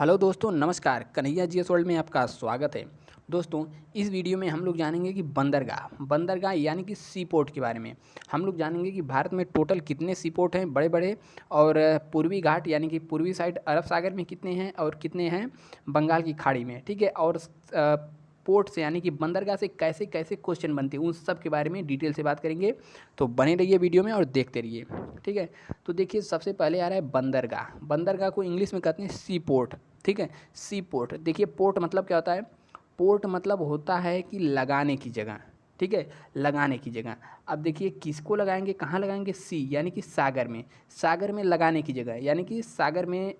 Hello दोस्तों, नमस्कार। Kanhaiya GS world में आपका स्वागत है। दोस्तों, इस वीडियो में हम लोग जानेंगे कि बंदरगाह यानी कि सी पोर्ट के बारे में। हम लोग जानेंगे कि भारत में टोटल कितने सी पोर्ट हैं बड़े बड़े, और पूर्वी घाट यानी कि पूर्वी साइड अरब सागर में कितने हैं और कितने हैं बंगाल की खाड़ी में, ठीक है। और पोर्ट से यानी कि बंदरगाह से कैसे कैसे क्वेश्चन बनते हैं उन सब के बारे में डिटेल से बात करेंगे। तो बने रहिए वीडियो में और देखते रहिए, ठीक है। तो देखिए, सबसे पहले आ रहा है बंदरगाह। बंदरगाह को इंग्लिश में कहते हैं सी पोर्ट, ठीक है। सी पोर्ट, देखिए पोर्ट मतलब क्या होता है। पोर्ट मतलब होता है कि लगाने की जगह, ठीक है, लगाने की जगह। अब देखिए किसको लगाएंगे, कहाँ लगाएंगे, सी यानी कि सागर में। सागर में लगाने की जगह यानी कि सागर में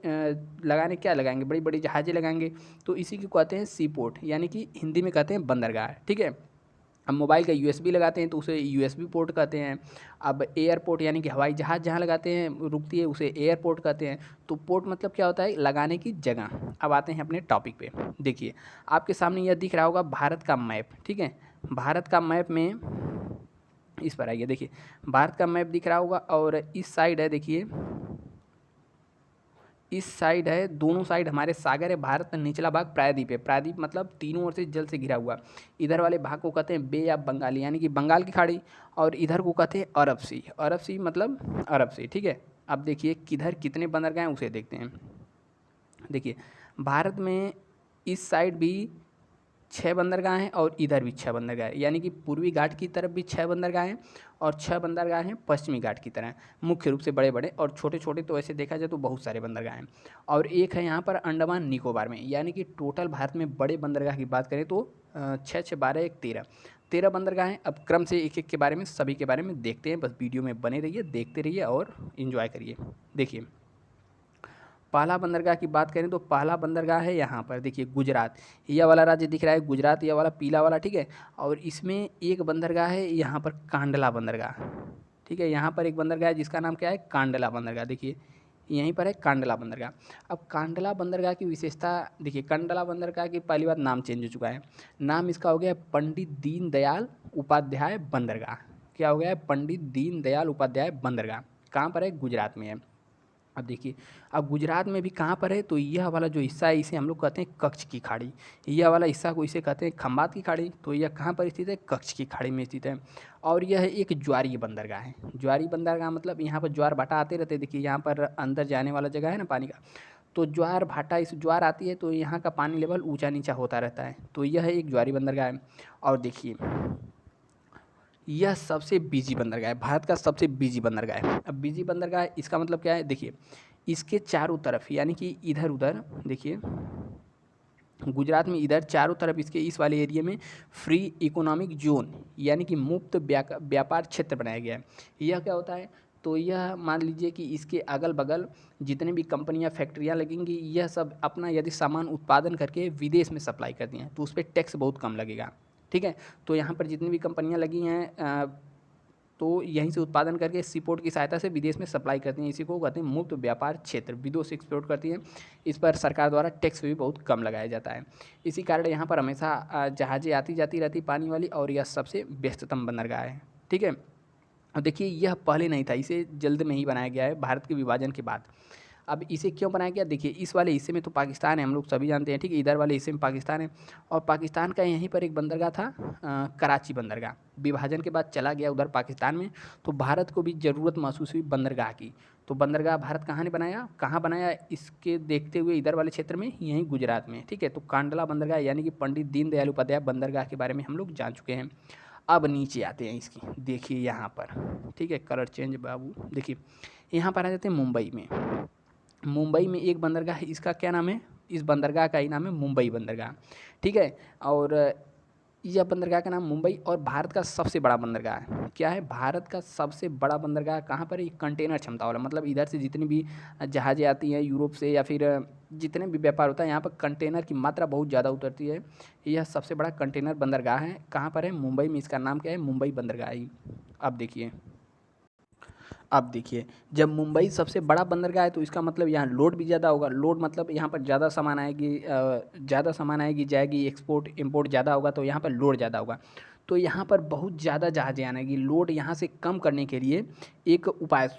लगाने क्या लगाएंगे, बड़ी बड़ी जहाज़ें लगाएंगे। तो इसी को कहते हैं सी पोर्ट यानी कि हिंदी में कहते हैं बंदरगाह, ठीक है। अब मोबाइल का यूएसबी लगाते हैं तो उसे यूएसबी पोर्ट कहते हैं। अब एयरपोर्ट यानी कि हवाई जहाज़ जहाँ लगाते हैं रुकती है उसे एयरपोर्ट कहते हैं। तो पोर्ट मतलब क्या होता है, लगाने की जगह। अब आते हैं अपने टॉपिक पे। देखिए, आपके सामने यह दिख रहा होगा भारत का मैप, ठीक है। भारत का मैप में इस पर आइए, देखिए भारत का मैप दिख रहा होगा और इस साइड है, देखिए इस साइड है, दोनों साइड हमारे सागर है। भारत का निचला भाग प्रायद्वीप है। प्रायद्वीप मतलब तीनों ओर से जल से घिरा हुआ। इधर वाले भाग को कहते हैं बे या बंगाली यानी कि बंगाल की खाड़ी, और इधर को कहते हैं अरब सी। अरब सी मतलब अरब सी, ठीक है। अब देखिए किधर कितने बंदरगाह हैं उसे देखते हैं। देखिए भारत में इस साइड भी 6 बंदरगाह हैं और इधर भी 6 बंदरगाह हैं, यानी कि पूर्वी घाट की तरफ भी 6 बंदरगाह हैं और 6 बंदरगाह हैं पश्चिमी घाट की तरह। मुख्य रूप से बड़े बड़े, और छोटे छोटे तो ऐसे देखा जाए तो बहुत सारे बंदरगाह हैं। और एक है यहाँ पर अंडमान निकोबार में, यानी कि टोटल भारत में बड़े बंदरगाह की बात करें तो 6 6 12 1 13 बंदरगाह हैं। अब क्रम से एक एक के बारे में, सभी के बारे में देखते हैं। बस वीडियो में बने रहिए, देखते रहिए और इन्जॉय करिए। देखिए पहला बंदरगाह की बात करें तो पहला बंदरगाह है यहाँ पर, देखिए गुजरात। यह वाला राज्य दिख रहा है गुजरात, यह वाला पीला वाला, ठीक है। और इसमें एक बंदरगाह है यहाँ पर कांडला बंदरगाह, ठीक है। यहाँ पर एक बंदरगाह है जिसका नाम क्या है, कांडला बंदरगाह। देखिए यहीं पर है कांडला बंदरगाह। अब कांडला बंदरगाह की विशेषता देखिए, कांडला बंदरगाह की पहली बार नाम चेंज हो चुका है। नाम इसका हो गया पंडित दीनदयाल उपाध्याय बंदरगाह। क्या हो गया है, पंडित दीनदयाल उपाध्याय बंदरगाह। कहाँ पर है, गुजरात में है। अब देखिए, अब गुजरात में भी कहाँ पर है, तो यह वाला जो हिस्सा है इसे हम लोग कहते हैं कच्छ की खाड़ी। यह वाला हिस्सा को इसे कहते हैं खंबात की खाड़ी। तो यह कहाँ पर स्थित है, कच्छ की खाड़ी में स्थित है। और यह एक ज्वारीय बंदरगाह है। ज्वारीय बंदरगाह मतलब यहाँ पर ज्वार भाटा आते रहते हैं। देखिए यहाँ पर अंदर जाने वाला जगह है ना पानी का, तो ज्वार भाटा, इस ज्वार आती है तो यहाँ का पानी लेवल ऊंचा नीचा होता रहता है। तो यह एक ज्वारीय बंदरगाह है। और देखिए यह सबसे बिजी बंदरगाह है, भारत का सबसे बिजी बंदरगाह है। अब बिजी बंदरगाह इसका मतलब क्या है, देखिए इसके चारों तरफ यानी कि इधर उधर, देखिए गुजरात में इधर चारों तरफ इसके इस वाले एरिया में फ्री इकोनॉमिक जोन यानी कि मुफ्त व्यापार क्षेत्र बनाया गया है। यह क्या होता है, तो यह मान लीजिए कि इसके अगल बगल जितने भी कंपनियां फैक्ट्रियां लगेंगी, यह सब अपना यदि सामान उत्पादन करके विदेश में सप्लाई करती हैं तो उस पर टैक्स बहुत कम लगेगा, ठीक है। तो यहाँ पर जितनी भी कंपनियां लगी हैं तो यहीं से उत्पादन करके सी पोर्ट की सहायता से विदेश में सप्लाई करती हैं। इसी को कहते हैं मुक्त व्यापार क्षेत्र, विदेश एक्सपोर्ट करती हैं। इस पर सरकार द्वारा टैक्स भी बहुत कम लगाया जाता है। इसी कारण यहाँ पर हमेशा जहाज़ें आती जाती रहती पानी वाली, और यह सबसे व्यस्ततम बंदरगाह है, ठीक है। और देखिए यह पहले नहीं था, इसे जल्द में ही बनाया गया है भारत के विभाजन के बाद। अब इसे क्यों बनाया गया, देखिए इस वाले हिस्से में तो पाकिस्तान है, हम लोग सभी जानते हैं, ठीक है। इधर वाले हिस्से में पाकिस्तान है, और पाकिस्तान का यहीं पर एक बंदरगाह था कराची बंदरगाह। विभाजन के बाद चला गया उधर पाकिस्तान में। तो भारत को भी ज़रूरत महसूस हुई बंदरगाह की। तो बंदरगाह भारत कहाँ ने बनाया, कहाँ बनाया, इसके देखते हुए इधर वाले क्षेत्र में, यहीं गुजरात में, ठीक है। तो कांडला बंदरगाह यानी कि पंडित दीनदयाल उपाध्याय बंदरगाह के बारे में हम लोग जान चुके हैं। अब नीचे आते हैं इसकी, देखिए यहाँ पर, ठीक है, कलर चेंज बाबू। देखिए यहाँ पर आ जाते हैं मुंबई में। मुंबई में एक बंदरगाह है, इसका क्या नाम है, इस बंदरगाह का ही नाम है मुंबई बंदरगाह, ठीक है। और यह बंदरगाह का नाम मुंबई, और भारत का सबसे बड़ा बंदरगाह है। क्या है, भारत का सबसे बड़ा बंदरगाह कहाँ पर है, कंटेनर क्षमता वाला, मतलब इधर से जितनी भी जहाज़ें आती हैं यूरोप से या फिर जितने भी व्यापार होता है, यहाँ पर कंटेनर की मात्रा बहुत ज़्यादा उतरती है। यह सबसे बड़ा कंटेनर बंदरगाह है। कहाँ पर है, मुंबई में। इसका नाम क्या है, मुंबई बंदरगाह ही। अब देखिए, अब देखिए जब मुंबई सबसे बड़ा बंदरगाह है तो इसका मतलब यहाँ लोड भी ज़्यादा होगा। लोड मतलब यहाँ पर ज़्यादा सामान आएगी, ज़्यादा सामान आएगी जाएगी, एक्सपोर्ट इंपोर्ट ज़्यादा होगा तो यहाँ पर लोड ज़्यादा होगा। तो यहाँ पर बहुत ज़्यादा जहाज़ें आने, लोड यहाँ से कम करने के लिए एक उपाय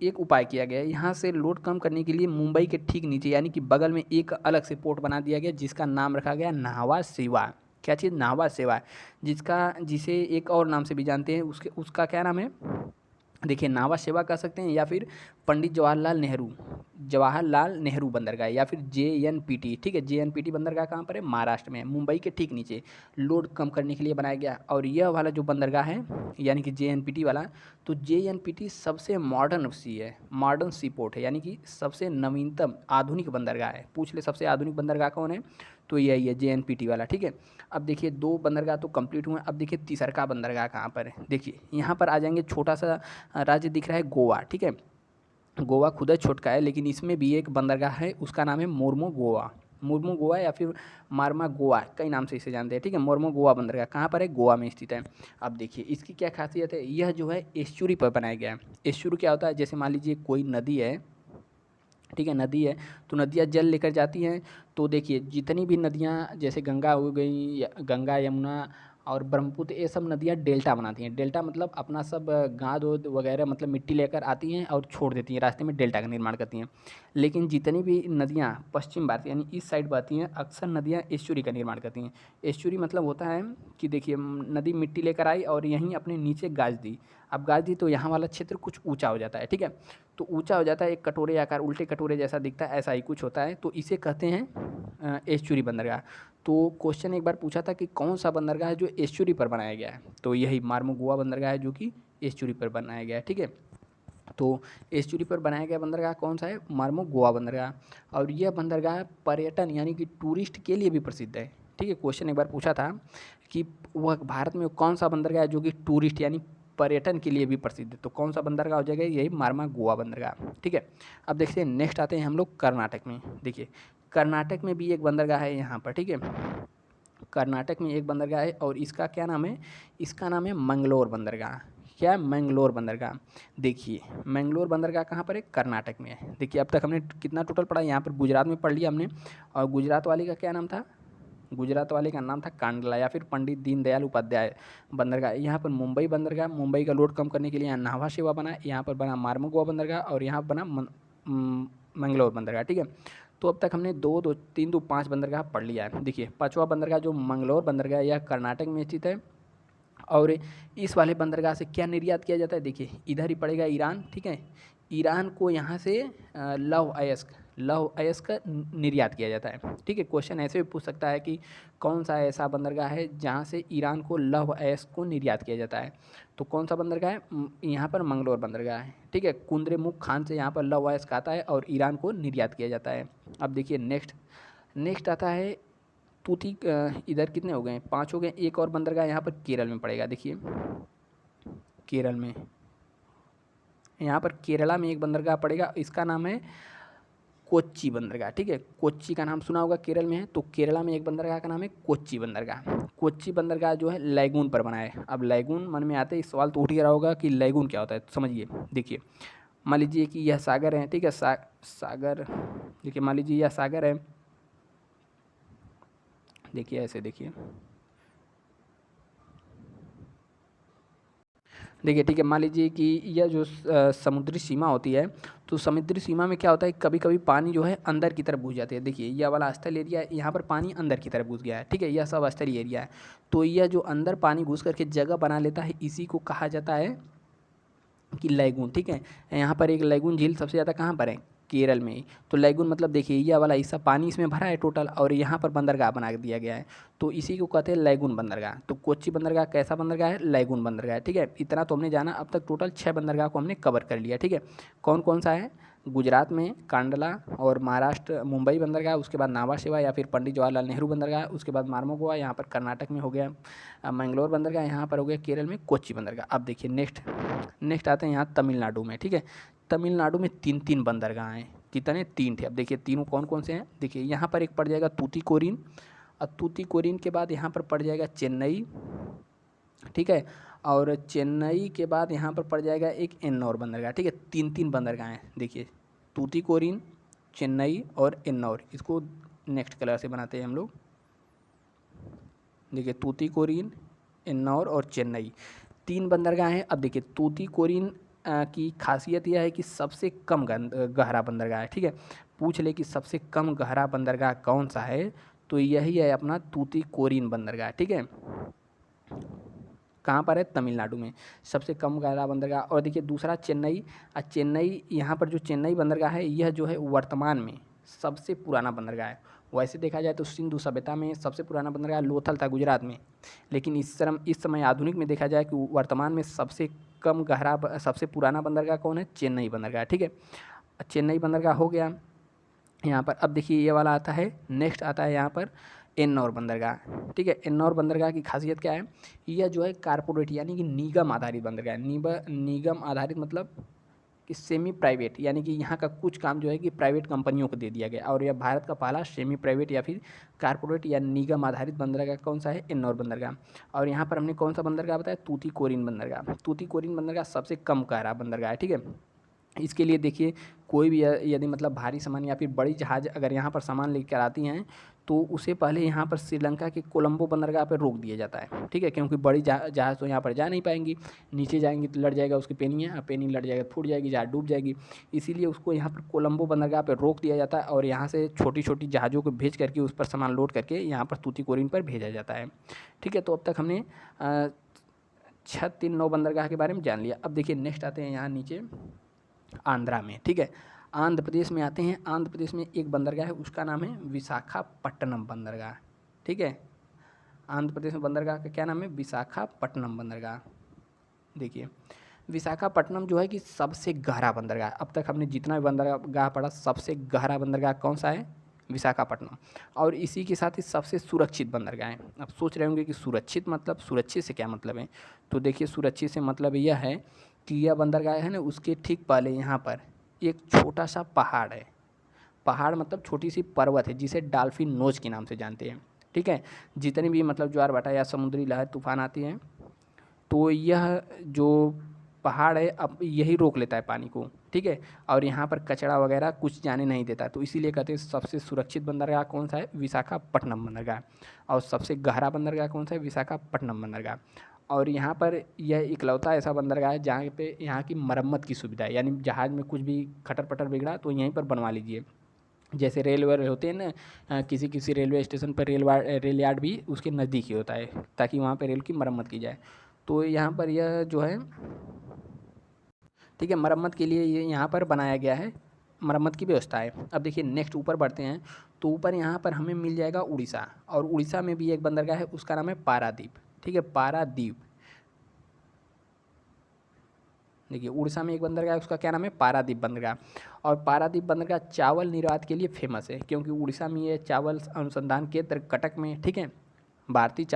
एक उपाय किया गया है। यहाँ से लोड कम करने के लिए मुंबई के ठीक नीचे यानी कि बगल में एक अलग से पोर्ट बना दिया गया, जिसका नाम रखा गया नाहवा सेवा। क्या चीज़? नाहवा सेवा, जिसे एक और नाम से भी जानते हैं, उसका क्या नाम है? देखिए, नावा सेवा कह सकते हैं, या फिर पंडित जवाहरलाल नेहरू बंदरगाह, या फिर JNPT। ठीक है, JNPT बंदरगाह कहाँ पर है? महाराष्ट्र में है, मुंबई के ठीक नीचे। लोड कम करने के लिए बनाया गया। और यह वाला जो बंदरगाह है यानी कि JNPT वाला, तो JNPT सबसे मॉडर्न सी पोर्ट है, यानी कि सबसे नवीनतम आधुनिक बंदरगाह है। पूछ ले सबसे आधुनिक बंदरगाह कौन है, तो यही है JNPT वाला। ठीक है, अब देखिए 2 बंदरगाह तो कंप्लीट हुए। अब देखिए तीसरा बंदरगाह कहाँ पर है। देखिए यहाँ पर आ जाएंगे, छोटा सा राज्य दिख रहा है गोवा। ठीक है, गोवा खुद है छोटका है, लेकिन इसमें भी एक बंदरगाह है, उसका नाम है मुर्मू गोवा या फिर मारमा गोवा, कई नाम से इसे जानते हैं। ठीक है, मुर्मू गोवा बंदरगाह कहाँ पर है? गोवा में स्थित है। अब देखिए इसकी क्या खासियत है, यह जो है एस्चुरी पर बनाया गया है। एस्चुरी क्या होता है? जैसे मान लीजिए कोई नदी है, ठीक है, नदी है, तो नदियाँ जल लेकर जाती हैं। तो देखिए जितनी भी नदियाँ, जैसे गंगा हो गई, गंगा, यमुना और ब्रह्मपुत्र, ये सब नदियाँ डेल्टा बनाती हैं। डेल्टा मतलब अपना सब गाद वाद वगैरह, मतलब मिट्टी लेकर आती हैं और छोड़ देती हैं रास्ते में, डेल्टा का निर्माण करती हैं। लेकिन जितनी भी नदियाँ पश्चिम भारत यानी इस साइड बहती हैं, अक्सर नदियाँ एस्चुरी का निर्माण करती हैं। एस्चुरी मतलब होता है कि देखिए नदी मिट्टी लेकर आई और यहीं अपने नीचे गाज दी। अब गाज दी तो यहाँ वाला क्षेत्र कुछ ऊँचा हो जाता है। ठीक है, तो ऊँचा हो जाता है, एक कटोरे आकार, उल्टे कटोरे जैसा दिखता है, ऐसा ही कुछ होता है, तो इसे कहते हैं एस्चुरी बंदरगाह। तो क्वेश्चन एक बार पूछा था कि कौन सा बंदरगाह है जो एस्चुरी पर बनाया गया है, तो यही मार्मो गोवा बंदरगाह है, जो कि एस्चुरी पर बनाया गया है। ठीक है, तो एस्चुरी पर बनाया गया बंदरगाह कौन सा है? मार्मो गोवा बंदरगाह। और यह बंदरगाह पर्यटन यानी कि टूरिस्ट के लिए भी प्रसिद्ध है। ठीक है, क्वेश्चन एक बार पूछा था कि वह भारत में कौन सा बंदरगाह है जो कि टूरिस्ट यानी पर्यटन के लिए भी प्रसिद्ध है, तो कौन सा बंदरगाह हो जाएगा? यही मार्मा गोवा बंदरगाह। ठीक है, अब देखते हैं नेक्स्ट आते हैं हम लोग कर्नाटक में। देखिए कर्नाटक में भी एक बंदरगाह है यहाँ पर। ठीक है, कर्नाटक में एक बंदरगाह है और इसका क्या नाम है? इसका नाम है मंगलोर बंदरगाह। क्या? मंगलोर बंदरगाह। देखिए मंगलोर बंदरगाह कहाँ पर है? कर्नाटक में है। देखिए अब तक हमने कितना टोटल पढ़ा, यहाँ पर गुजरात में पढ़ लिया हमने, और गुजरात वाले का क्या नाम था? गुजरात वाले का नाम था कांडला या फिर पंडित दीनदयाल उपाध्याय बंदरगाह। यहाँ पर मुंबई बंदरगाह, मुंबई का लोड कम करने के लिए यहाँ नाहवा सेवा बना, यहाँ पर बना मार्मो गोवा बंदरगाह, और यहाँ बना मंगलोर बंदरगाह। ठीक है, तो अब तक हमने 5 बंदरगाह पढ़ लिया है। देखिए 5वां बंदरगाह जो मंगलोर बंदरगाह, यह कर्नाटक में स्थित है। और इस वाले बंदरगाह से क्या निर्यात किया जाता है? देखिए इधर ही पड़ेगा ईरान। ठीक है, ईरान को यहाँ से लौह अयस्क का निर्यात किया जाता है। ठीक है, क्वेश्चन ऐसे भी पूछ सकता है कि कौन सा ऐसा बंदरगाह है जहाँ से ईरान को लौह अयस्क को निर्यात किया जाता है, तो कौन सा बंदरगाह है? यहाँ पर मंगलोर बंदरगाह है। ठीक है, कुंद्रेमुख खान से यहाँ पर लौह अयस्क आता है और ईरान को निर्यात किया जाता है। अब देखिए नेक्स्ट आता है तूती। इधर कितने हो गए? 5 हो गए। एक और बंदरगाह यहाँ पर केरल में पड़ेगा। देखिए केरल में, यहाँ पर केरला में एक बंदरगाह पड़ेगा, इसका नाम है कोच्चि बंदरगाह। ठीक है, कोच्चि का नाम सुना होगा, केरल में है, तो केरला में एक बंदरगाह का नाम है कोच्चि बंदरगाह। कोच्चि बंदरगाह जो है लैगून पर बना है। अब लैगून मन में आते ही सवाल तो उठ ही रहा होगा कि लैगून क्या होता है, तो समझिए। देखिए मान लीजिए कि यह सागर है। ठीक है, सागर, देखिए मान लीजिए यह सागर है। देखिए ऐसे देखिए, ठीक है, मान लीजिए कि यह जो समुद्री सीमा होती है, तो समुद्री सीमा में क्या होता है, कभी कभी पानी जो है अंदर की तरफ घुस जाती है। देखिए यह वाला स्थल एरिया है, यहाँ पर पानी अंदर की तरफ घुस गया है। ठीक है, यह सब स्थलीय एरिया है, तो यह जो अंदर पानी घुस करके जगह बना लेता है, इसी को कहा जाता है कि लैगून। ठीक है, यहाँ पर एक लैगून झील सबसे ज़्यादा कहाँ पर है? केरल में ही। तो लैगून मतलब देखिए यह वाला हिस्सा पानी इसमें भरा है टोटल, और यहाँ पर बंदरगाह बना दिया गया है, तो इसी को कहते हैं लैगून बंदरगाह। तो कोच्चि बंदरगाह कैसा बंदरगाह है? लैगून बंदरगाह। ठीक है, इतना तो हमने जाना। अब तक टोटल 6 बंदरगाह को हमने कवर कर लिया। ठीक है, कौन कौन सा है? गुजरात में कांडला, और महाराष्ट्र मुंबई बंदरगाह, उसके बाद नावा शेवा या फिर पंडित जवाहरलाल नेहरू बंदरगाह, उसके बाद मार्मो गोवा यहाँ पर कर्नाटक में हो गया, मंगलोर बंदरगाह यहाँ पर हो गया केरल में कोच्चि बंदरगाह। अब देखिए नेक्स्ट आते हैं यहाँ तमिलनाडु में। ठीक है, तमिलनाडु में 3 बंदरगाह हैं। कितने? 3 थे। अब देखिए तीनों कौन कौन से हैं। देखिए यहाँ पर एक पड़ जाएगा तूतीकोरिन, और तूतीकोरिन के बाद यहाँ पर पड़ जाएगा चेन्नई। ठीक है, और चेन्नई के बाद यहाँ पर पड़ जाएगा एक एन्नौर बंदरगाह। ठीक है, 3 बंदरगाह हैं। देखिए तूतीकोरिन, चेन्नई और एन्नौर। इसको नेक्स्ट कलर से बनाते हैं हम लोग। देखिए तूतीकोरिन, एन्नौर और चेन्नई, 3 बंदरगाह हैं। अब देखिए तूतीकोरिन की खासियत यह है कि सबसे कम गहरा बंदरगाह है, ठीक है। पूछ ले कि सबसे कम गहरा बंदरगाह कौन सा है, तो यही है अपना तूतीकोरिन बंदरगाह, ठीक है। कहाँ पर है? तमिलनाडु में सबसे कम गहरा बंदरगाह। और देखिए दूसरा चेन्नई, चेन्नई यहाँ पर जो चेन्नई बंदरगाह है यह जो है वर्तमान में सबसे पुराना बंदरगाह है। वैसे देखा जाए तो सिंधु सभ्यता में सबसे पुराना बंदरगाह लोथल था गुजरात में, लेकिन इस समय आधुनिक में देखा जाए कि वर्तमान में सबसे कम गहरा सबसे पुराना बंदरगाह कौन है? चेन्नई बंदरगाह, ठीक है। चेन्नई बंदरगाह हो गया यहाँ पर। अब देखिए ये वाला आता है, नेक्स्ट आता है यहाँ पर एन्नौर बंदरगाह, ठीक है। एन्नौर बंदरगाह की खासियत क्या है? यह जो है कारपोरेट यानी कि निगम आधारित बंदरगाह है। निगम आधारित मतलब कि सेमी प्राइवेट, यानी कि यहाँ का कुछ काम जो है कि प्राइवेट कंपनियों को दे दिया गया, और यह भारत का पहला सेमी प्राइवेट या फिर कारपोरेट या निगम आधारित बंदरगाह कौन सा है? एन्नौर बंदरगाह। और यहाँ पर हमने कौन सा बंदरगाह बताया? तूतीकोरिन बंदरगाह। तूतीकोरिन बंदरगाह सबसे कम गहरा बंदरगाह है, ठीक है। इसके लिए देखिए कोई भी यदि मतलब भारी सामान या फिर बड़ी जहाज़ अगर यहाँ पर सामान लेकर आती हैं तो उसे पहले यहाँ पर श्रीलंका के कोलंबो बंदरगाह पर रोक दिया जाता है, ठीक है। क्योंकि बड़ी जहाज़ तो यहाँ पर जा नहीं पाएंगी, नीचे जाएंगी तो लड़ जाएगा उसकी पेनियाँ, पेनी लड़ जाएगा फूट जाएगी, जहाज़ डूब जाएगी। इसीलिए उसको यहाँ पर कोलंबो बंदरगाह पर रोक दिया जाता है और यहाँ से छोटी छोटी जहाज़ों को भेज करके उस पर सामान लोड करके यहाँ पर तूतीकोरिन पर भेजा जाता है, ठीक है। तो अब तक हमने 6 3 9 बंदरगाह के बारे में जान लिया। अब देखिए नेक्स्ट आते हैं यहाँ नीचे आंध्रा में, ठीक है। आंध्र प्रदेश में आते हैं। आंध्र प्रदेश में एक बंदरगाह है, उसका नाम है विशाखापट्टनम बंदरगाह, ठीक है। आंध्र प्रदेश में बंदरगाह का क्या नाम है? विशाखापट्टनम बंदरगाह। देखिए विशाखापट्टनम जो है कि सबसे गहरा बंदरगाह, अब तक हमने जितना भी बंदरगाह पढ़ा सबसे गहरा बंदरगाह कौन सा है? विशाखापट्टनम। और इसी के साथ ही सबसे सुरक्षित बंदरगाह है। अब सोच रहे होंगे कि सुरक्षित मतलब, सुरक्षित से क्या मतलब है? तो देखिए सुरक्षित से मतलब यह है कि यह बंदरगाह है ना, उसके ठीक पहले यहाँ पर एक छोटा सा पहाड़ है। पहाड़ मतलब छोटी सी पर्वत है जिसे डॉल्फिन नोज के नाम से जानते हैं, ठीक है। जितनी भी मतलब ज्वार भाटा या समुद्री लहर तूफान आती हैं तो यह जो पहाड़ है अब यही रोक लेता है पानी को, ठीक है। और यहाँ पर कचरा वगैरह कुछ जाने नहीं देता, तो इसीलिए कहते हैं सबसे सुरक्षित बंदरगाह कौन सा है? विशाखापट्टनम बंदरगाह। और सबसे गहरा बंदरगाह कौन सा है? विशाखापट्टनम बंदरगाह। और यहाँ पर यह इकलौता ऐसा बंदरगाह है जहाँ पे यहाँ की मरम्मत की सुविधा है, यानी जहाज़ में कुछ भी खटर पटर बिगड़ा तो यहीं पर बनवा लीजिए। जैसे रेलवे होते हैं ना, किसी किसी रेलवे स्टेशन पर रेल यार्ड भी उसके नज़दीक ही होता है ताकि वहाँ पर रेल की मरम्मत की जाए। तो यहाँ पर यह जो है, ठीक है, मरम्मत के लिए ये यहाँ पर बनाया गया है, मरम्मत की व्यवस्था है। अब देखिए नेक्स्ट ऊपर बढ़ते हैं तो ऊपर यहाँ पर हमें मिल जाएगा उड़ीसा, और उड़ीसा में भी एक बंदरगाह है, उसका नाम है पारादीप, ठीक है, पारादीप। देखिए उड़ीसा में एक बंदरगाह है, उसका क्या नाम है? पारादीप बंदरगाह। और पारादीप बंदरगाह चावल निर्यात के लिए फेमस है, क्योंकि उड़ीसा में ये चावल अनुसंधान केंद्र कटक में, ठीक है। राष्ट्रीय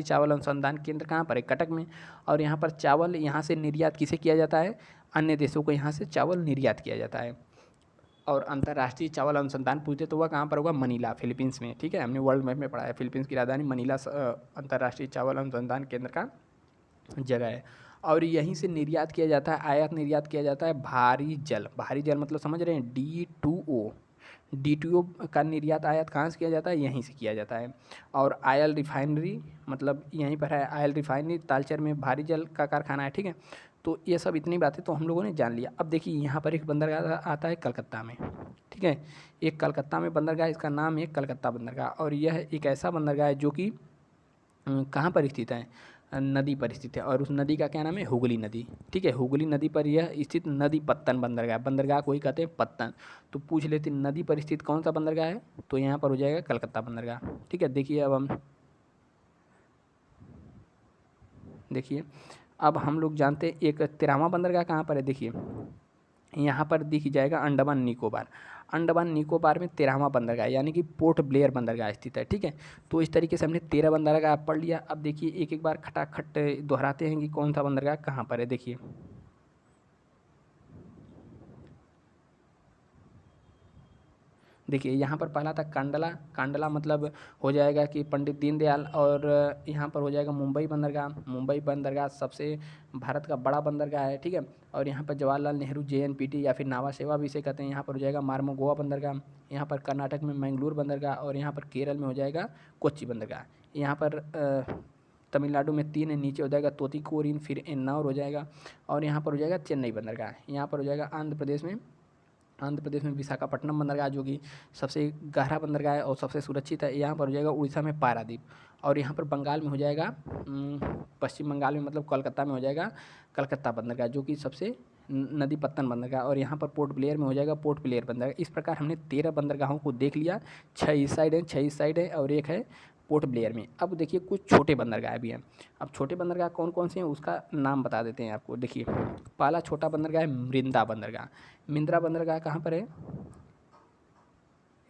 चावल अनुसंधान केंद्र कहाँ पर है? कटक में। और यहाँ पर चावल यहाँ से निर्यात किसे किया जाता है? अन्य देशों को यहाँ से चावल निर्यात किया जाता है। और अंतर्राष्ट्रीय चावल अनुसंधान पूछते तो वह कहाँ पर होगा? मनीला, फिलीपींस में, ठीक है। हमने वर्ल्ड मैप में पढ़ा है, फिलीपींस की राजधानी मनीला अंतर्राष्ट्रीय चावल अनुसंधान केंद्र का जगह है। और यहीं से निर्यात किया जाता है, आयात निर्यात किया जाता है भारी जल। भारी जल मतलब समझ रहे हैं? D2O, D2O का निर्यात आयात कहाँ से किया जाता है? यहीं से किया जाता है। और आयल रिफाइनरी मतलब यहीं पर है, आयल रिफाइनरी तालचेर में भारी जल का कारखाना है, ठीक है। तो ये सब इतनी बातें तो हम लोगों ने जान लिया। अब देखिए यहाँ पर एक बंदरगाह आता है कलकत्ता में, ठीक है। एक कलकत्ता में बंदरगाह, इसका नाम है कलकत्ता बंदरगाह। और यह एक ऐसा बंदरगाह है जो कि कहाँ पर स्थित है? नदी पर स्थित है, और उस नदी का क्या नाम है? हुगली नदी, ठीक है। हुगली नदी पर यह स्थित नदी पत्तन बंदरगाह, बंदरगाह को ही कहते हैं पत्तन। तो पूछ लेते नदी पर स्थित कौन सा बंदरगाह है, तो यहाँ पर हो जाएगा कलकत्ता बंदरगाह, ठीक है। देखिए अब हम लोग जानते हैं एक 13वां बंदरगाह कहाँ पर है। देखिए यहाँ पर दिख जाएगा अंडमान निकोबार। अंडमान निकोबार में 13वां बंदरगाह यानी कि पोर्ट ब्लेयर बंदरगाह स्थित है, ठीक है। तो इस तरीके से हमने 13 बंदरगाह पढ़ लिया। अब देखिए एक एक बार खटाखट दोहराते हैं कि कौन सा बंदरगाह कहाँ पर है। देखिए यहाँ पर पहला था कांडला। कांडला मतलब हो जाएगा कि पंडित दीनदयाल, और यहाँ पर हो जाएगा मुंबई बंदरगाह। मुंबई बंदरगाह सबसे भारत का बड़ा बंदरगाह है, ठीक है। और यहाँ पर जवाहरलाल नेहरू JNPT या फिर नावा सेवा भी इसे कहते हैं। यहाँ पर हो जाएगा मार्मोगोआ बंदरगाह। यहाँ पर कर्नाटक में मैंगलोर बंदरगाह, और यहाँ पर केरल में हो जाएगा कोच्चि बंदरगाह। यहाँ पर तमिलनाडु में 3 है, नीचे हो जाएगा तूतीकोरिन, फिर एन्नौर हो जाएगा, और यहाँ पर हो जाएगा चेन्नई बंदरगाह। यहाँ पर हो जाएगा आंध्र प्रदेश में विशाखापट्टनम बंदरगाह, जो कि सबसे गहरा बंदरगाह है और सबसे सुरक्षित है। यहाँ पर हो जाएगा उड़ीसा में पारादीप, और यहाँ पर बंगाल में हो जाएगा पश्चिम बंगाल में मतलब कोलकाता में हो जाएगा कलकत्ता बंदरगाह, जो कि सबसे नदीपत्तन बंदरगाह, और यहाँ पर पोर्ट ब्लेयर में हो जाएगा पोर्ट ब्लेयर बंदरगाह। इस प्रकार हमने 13 बंदरगाहों को देख लिया, 6 इस साइड है और एक है पोर्ट ब्लेयर में। अब देखिए कुछ छोटे बंदरगाह भी हैं। अब छोटे बंदरगाह कौन कौन से हैं उसका नाम बता देते हैं आपको। देखिए पहला छोटा बंदरगाह है मिरिंदा बंदरगाह। मिंद्रा बंदरगाह कहाँ पर है?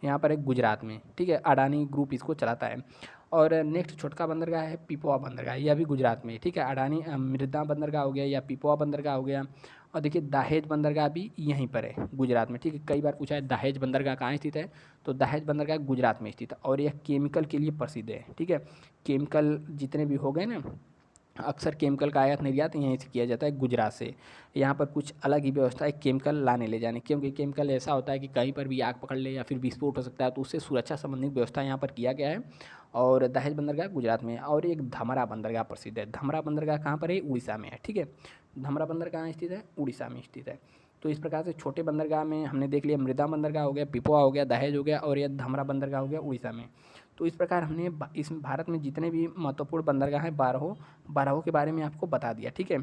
यहाँ पर है गुजरात में, ठीक है। अडानी ग्रुप इसको चलाता है। और नेक्स्ट छोटका बंदरगाह है पिपवा बंदरगाह, यह भी गुजरात में, ठीक है। अडानी मिर्दा बंदरगाह हो गया या पिपवा बंदरगाह हो गया। और देखिए दहेज बंदरगाह भी यहीं पर है गुजरात में, ठीक है। कई बार पूछा है दहेज बंदरगाह कहाँ स्थित है, तो दहेज बंदरगाह गुजरात में स्थित है, और यह केमिकल के लिए प्रसिद्ध है, ठीक है। केमिकल जितने भी हो गए ना, अक्सर केमिकल का आयात निर्यात यहीं से किया जाता है गुजरात से। यहाँ पर कुछ अलग ही व्यवस्था है केमिकल लाने ले जाने, क्योंकि केमिकल ऐसा होता है कि कहीं पर भी आग पकड़ ले या फिर विस्फोट हो सकता है, तो उससे सुरक्षा संबंधित व्यवस्था यहाँ पर किया गया है। और दहेज बंदरगाह गुजरात में है। और एक धमरा बंदरगाह प्रसिद्ध है। धमरा बंदरगाह कहाँ पर है? उड़ीसा में है, ठीक है। धमरा बंदरगाह कहाँ स्थित है? उड़ीसा में स्थित है। तो इस प्रकार से छोटे बंदरगाह में हमने देख लिया, मृदा बंदरगाह हो गया, पिपवा हो गया, दहेज हो गया, और यह धमरा बंदरगाह हो गया उड़ीसा में। तो इस प्रकार हमने इस भारत में जितने भी महत्वपूर्ण बंदरगाह हैं 12 के बारे में आपको बता दिया, ठीक है।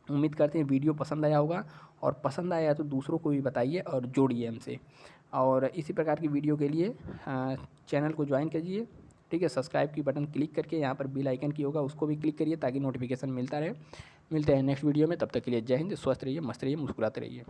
उम्मीद करते हैं वीडियो पसंद आया होगा, और पसंद आया तो दूसरों को भी बताइए और जोड़िए हमसे। और इसी प्रकार की वीडियो के लिए चैनल को ज्वाइन कीजिए, ठीक है। सब्सक्राइब की बटन क्लिक करके यहाँ पर बेल आइकन की होगा उसको भी क्लिक करिए, ताकि नोटिफिकेशन मिलता रहे। मिलते हैं नेक्स्ट वीडियो में, तब तक के लिए जय हिंद, स्वस्थ रहिए, मस्त रहिए, मुस्कुराते रहिए।